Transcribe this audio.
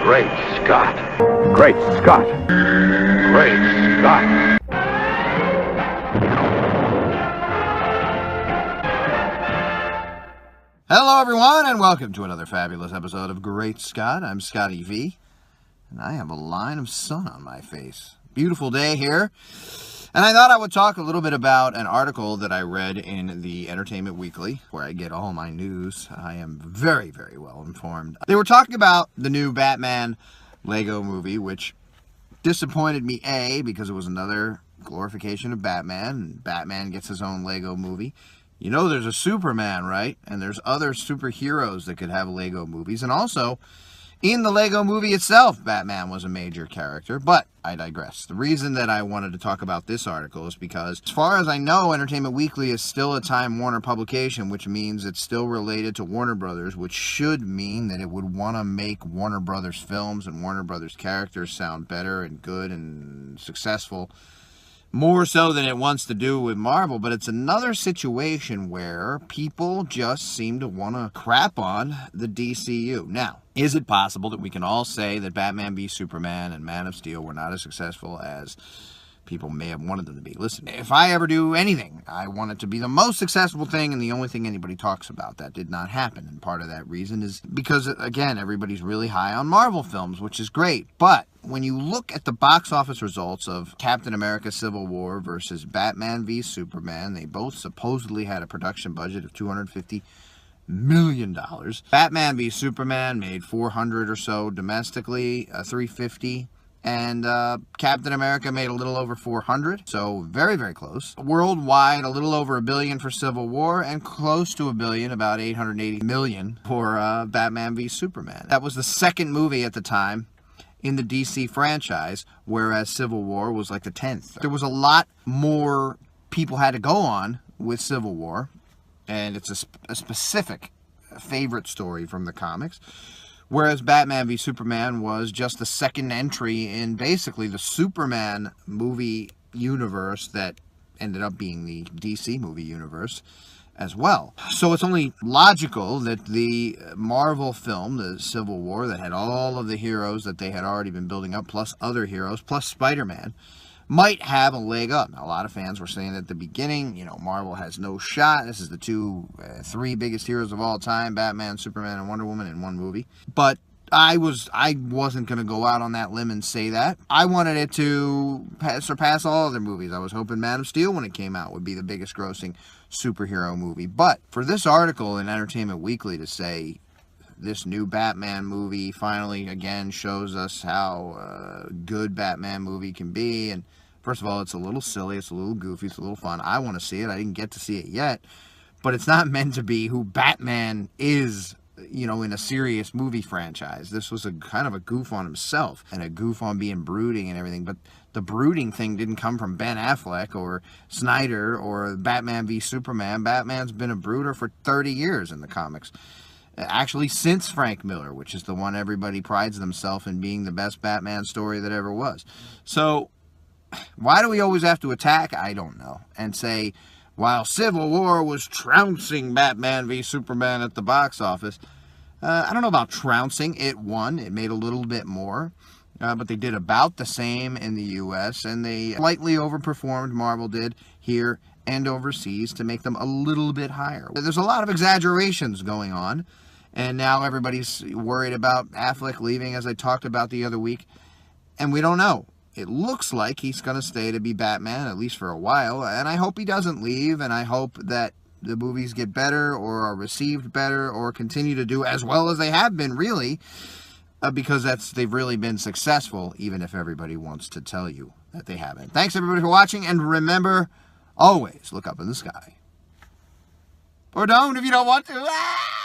Great Scott. Great Scott. Great Scott. Hello, everyone, and welcome to another fabulous episode of Great Scott. I'm Scotty V, and I have a line of sun on my face. Beautiful day here. And I thought I would talk a little bit about an article that I read in the Entertainment Weekly, where I get all my news. I am very, very well informed. They were talking about the new Batman Lego movie, which disappointed me, A, because it was another glorification of Batman, and Batman gets his own Lego movie. You know there's a Superman, right? And there's other superheroes that could have Lego movies. And also, in the Lego movie itself, Batman was a major character. But I digress. The reason that I wanted to talk about this article is because, as far as I know, Entertainment Weekly is still a Time Warner publication, which means it's still related to Warner Brothers, which should mean that it would want to make Warner Brothers films and Warner Brothers characters sound better and good and successful, more so than it wants to do with Marvel. But it's another situation where people just seem to want to crap on the DCU. Now, is it possible that we can all say that Batman v Superman and Man of Steel were not as successful as people may have wanted them to be? Listen, if I ever do anything, I want it to be the most successful thing and the only thing anybody talks about. That did not happen, and part of that reason is because, again, everybody's really high on Marvel films, which is great. But when you look at the box office results of Captain America Civil War versus Batman v Superman, they both supposedly had a production budget of $250 million. Batman v Superman made 400 or so domestically, 350. And Captain America made a little over 400, so very, very close. Worldwide, a little over $1 billion for Civil War, and close to $1 billion, about $880 million for Batman v Superman. That was the second movie at the time in the DC franchise, whereas Civil War was like the 10th. There was a lot more people had to go on with Civil War, and it's a specific favorite story from the comics. Whereas Batman v Superman was just the second entry in basically the Superman movie universe that ended up being the DC movie universe as well. So it's only logical that the Marvel film, the Civil War, that had all of the heroes that they had already been building up, plus other heroes, plus Spider-Man, might have a leg up. Now, a lot of fans were saying at the beginning, Marvel has no shot. This is the three biggest heroes of all time, Batman, Superman, and Wonder Woman in one movie. But I wasn't going to go out on that limb and say that. I wanted it to surpass all other movies. I was hoping Man of Steel, when it came out, would be the biggest grossing superhero movie. But for this article in Entertainment Weekly to say this new Batman movie finally, again, shows us how good Batman movie can be, and first of all, it's a little silly, it's a little goofy, it's a little fun. I want to see it. I didn't get to see it yet, but it's not meant to be who Batman is, in a serious movie franchise. This was a kind of a goof on himself and a goof on being brooding and everything, but the brooding thing didn't come from Ben Affleck or Snyder or Batman v Superman. Batman's been a brooder for 30 years in the comics. Actually, since Frank Miller, which is the one everybody prides themselves in being the best Batman story that ever was. So, why do we always have to attack? I don't know. And say, while Civil War was trouncing Batman v Superman at the box office, I don't know about trouncing. It won. It made a little bit more. But they did about the same in the U.S., and they slightly overperformed, Marvel did, here and overseas to make them a little bit higher. There's a lot of exaggerations going on, and now everybody's worried about Affleck leaving, as I talked about the other week, and we don't know. It looks like he's going to stay to be Batman, at least for a while, and I hope he doesn't leave, and I hope that the movies get better or are received better or continue to do as well as they have been, really, because they've really been successful, even if everybody wants to tell you that they haven't. Thanks, everybody, for watching, and remember, always look up in the sky. Or don't if you don't want to. Ah!